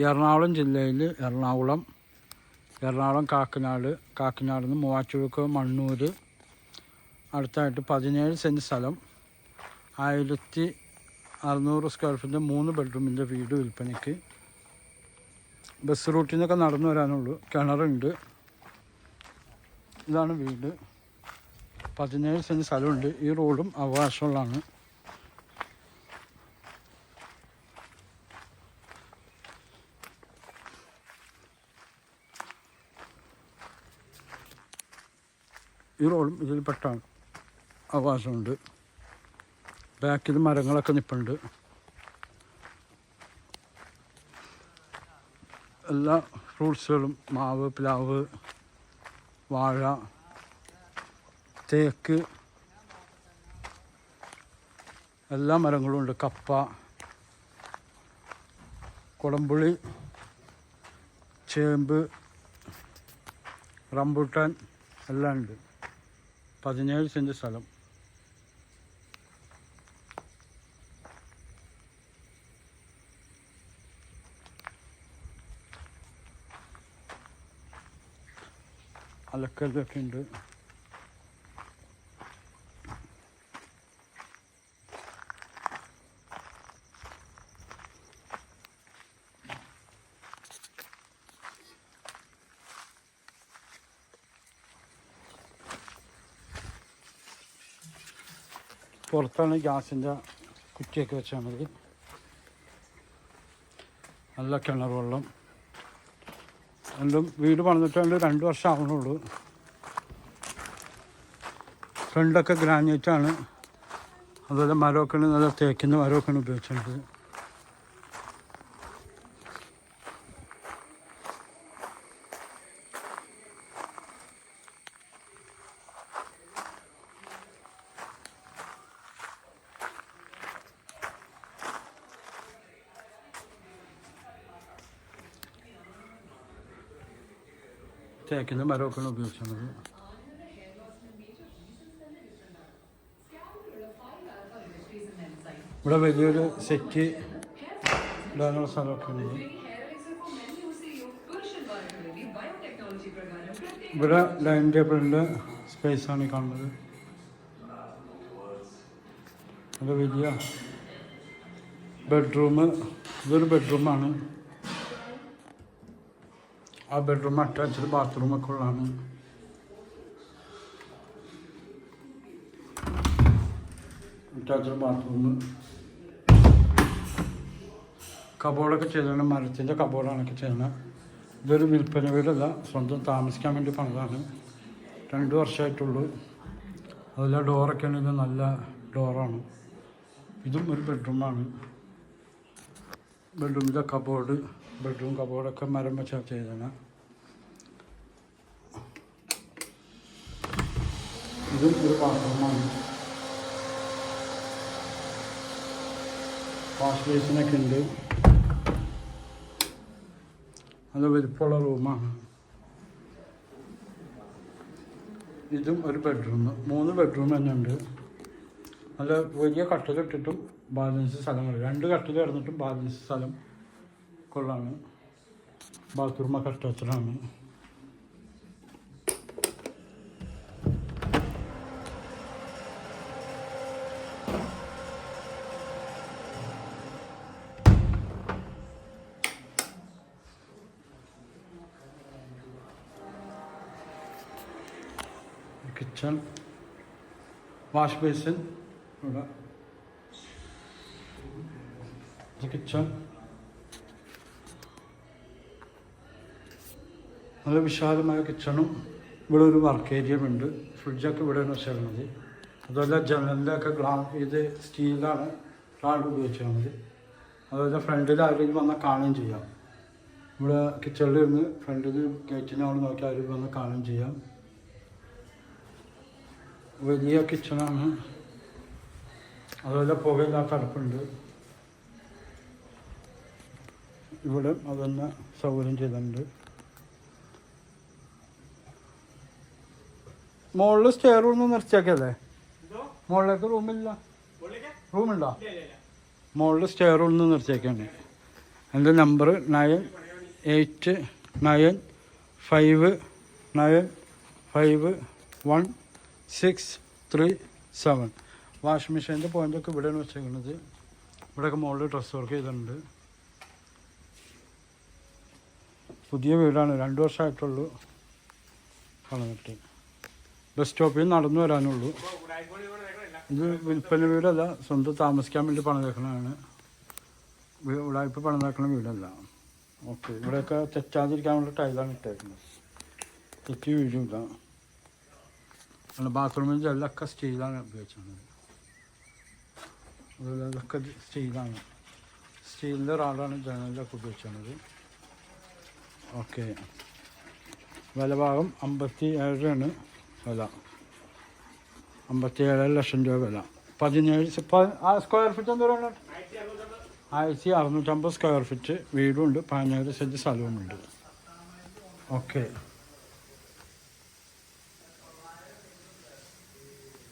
എറണാകുളം ജില്ലയിൽ എറണാകുളം കാക്കനാട് നിന്ന് മൂവാറ്റുപുഴ മണ്ണൂർ അടുത്തായിട്ട് 17 സെൻറ്റ് സ്ഥലം 1600 സ്ക്വയർ ഫീറ്റിൻ്റെ 3 ബെഡ്റൂമിൻ്റെ വീട് വിൽപ്പനയ്ക്ക്. ബസ് റൂട്ടിൽ നിന്നൊക്കെ നടന്നു വരാനുള്ളൂ. കിണറുണ്ട്. ഇതാണ് വീട്. 17 സെൻറ്റ് സ്ഥലമുണ്ട്. ഈ റോഡും അവകാശമുള്ളതാണ്. ഈ റോഡും ഇതിൽപ്പെട്ടാണ്. അവകാശമുണ്ട്. ബാക്കിൽ മരങ്ങളൊക്കെ നിൽപ്പുണ്ട്. എല്ലാ ഫ്രൂട്ട്സുകളും മാവ്, പ്ലാവ്, വാഴ, തേക്ക് എല്ലാ മരങ്ങളും ഉണ്ട്. കപ്പ, കുടംപുളി, ചേമ്പ്, റംബൂട്ടാൻ എല്ലാം ഉണ്ട്. 17 സെൻറ്റ് സ്ഥലം. അലക്കലൊക്കെ ഉണ്ട്. പുറത്താണ് ഗ്യാസിൻ്റെ കുറ്റിയൊക്കെ വെച്ചാൽ മതി. നല്ല കിണർ വെള്ളം. എല്ലാം വീട് പണിതിട്ടുണ്ട്. 2 വർഷം ആവണുള്ളൂ. ഫ്രണ്ടൊക്കെ ഗ്രാനൈറ്റാണ്. അതുപോലെ മരമൊക്കെ നല്ല തേക്കുന്ന മരമൊക്കെയാണ് ഉപയോഗിച്ചിട്ടുണ്ട്. തേക്കിൻ്റെ മരമൊക്കെയാണ് ഉപയോഗിച്ചത്. ഇവിടെ വലിയൊരു സെറ്റ് ഇടാനുള്ള സ്ഥലമൊക്കെ ഉണ്ട്. ഇവിടെ ഡൈനിങ് ടേബിളിൻ്റെ സ്പേസാണ് ഈ കാണുന്നത്. അത് വലിയ ബെഡ്റൂം. ഇതൊരു ബെഡ്റൂമാണ്. ആ ബെഡ്റൂം അറ്റാച്ച്ഡ് ബാത്റൂമൊക്കെ ഉള്ളതാണ്. Attached bathroom. കബോർഡൊക്കെ ചെയ്തതാണ്. മരത്തിൻ്റെ കബോർഡാണൊക്കെ ചെയ്യുന്നത്. ഇതൊരു വിൽപ്പന വീടല്ല, സ്വന്തം താമസിക്കാൻ വേണ്ടി പണിതാണ്. 2 വർഷമായിട്ടുള്ളൂ. അതെല്ലാം ഡോറൊക്കെ ആണെങ്കിൽ നല്ല ഡോറാണ്. ഇതും ഒരു ബെഡ്റൂമാണ്. ബെഡ്റൂമിൻ്റെ ബെഡ്റൂം കബോർഡൊക്കെ മരം വെച്ചാൽ ചെയ്തതാണ്. ഇതും ഒരു ബാത്റൂമാണ്. വാഷ് ബേസിനൊക്കെ ഉണ്ട്. അത് വലിപ്പമുള്ള റൂമാണ്. ഇതും ഒരു ബെഡ്റൂം. 3 ബെഡ്റൂം തന്നെ ഉണ്ട്. നല്ല വലിയ കട്ടിലിട്ടിട്ടും ബാലൻസ് സ്ഥലങ്ങൾ. 2 കട്ടിൽ കിടന്നിട്ടും ബാലൻസ് സ്ഥലം കൊള്ളാണ്. ബാത്റൂമൊക്കെ അറ്റാച്ച്ഡാണ്. കിച്ചൺ, വാഷ് ബേസിൻ ഇവിടെ. കിച്ചൺ നല്ല വിശാലമായ കിച്ചണും. ഇവിടെ ഒരു വർക്ക് ഏരിയയും ഉണ്ട്. ഫ്രിഡ്ജൊക്കെ ഇവിടെയാണ് വെച്ചാൽ മതി. അതുപോലെ ജനലിൻ്റെ ഒക്കെ ഇത് സ്റ്റീലാണ് ഗ്ലാസ് ഉപയോഗിച്ചാൽ മതി. അതുപോലെ ഫ്രണ്ടിൽ ആരെങ്കിലും വന്നാൽ കാണുകയും ചെയ്യാം. ഇവിടെ കിച്ചണിൽ ഇരുന്ന് ഫ്രണ്ടിൽ ഗേറ്റിനെ അവിടെ നോക്കി ആരെങ്കിലും വന്നാൽ കാണുകയും ചെയ്യാം. വലിയ കിച്ചണാണ്. അതുപോലെ പുകയില്ലാത്ത അടുപ്പുണ്ട്. ഇവിടെ അതന്നെ സൗകര്യം ചെയ്തിട്ടുണ്ട്. മുകളിൽ സ്റ്റെയർ ഒന്ന് നിർത്തിയാക്കല്ലേ? മുകളിലേക്ക് റൂമില്ല. റൂമുണ്ടോ? മുകളിൽ സ്റ്റെയർ ഒന്ന് നിർത്തിയാക്കാണ്. എൻ്റെ നമ്പർ 98959163 വാഷിംഗ് മെഷീൻ്റെ പോയിൻ്റൊക്കെ ഇവിടെയാണ് വെച്ചേക്കുന്നത്. ഇവിടെയൊക്കെ മുകളിൽ ഡ്രസ് വർക്ക് ചെയ്തിട്ടുണ്ട്. പുതിയ വീടാണ്, 2 വർഷമായിട്ടുള്ളൂ പണിതിട്ട്. ബസ് സ്റ്റോപ്പിൽ നടന്നു വരാനുള്ളൂ. ഇത് വിൽപ്പന വീടല്ല, സ്വന്തം താമസിക്കാൻ വേണ്ടി പണം വെക്കണതാണ്. ഉടായ്പ പണം വെക്കണ വീടല്ല. ഓക്കെ, ഇവിടെയൊക്കെ തെറ്റാതിരിക്കാനുള്ള ടൈലാണ് ഇട്ടേക്കുന്നത്. തെറ്റി വീടില്ല. ബാത്റൂമിൽ ജെല്ലൊക്കെ സ്റ്റീലാണ് ഉപയോഗിച്ചത്. ഇതൊക്കെ സ്റ്റീലാണ്. സ്റ്റീലിൻ്റെ റാഡാണ് ജനലിലൊക്കെ ഉപയോഗിച്ചത്. ഓക്കെ, വില ഭാഗം 57 വില. 57 ലക്ഷം രൂപ വില. 17 സ്ക്വയർ ഫീറ്റ് എന്തോരാണ്? 1650 സ്ക്വയർ ഫീറ്റ് വീടുണ്ട്. 17 സെൻറ്റ് സ്ഥലവുമുണ്ട്. ഓക്കെ.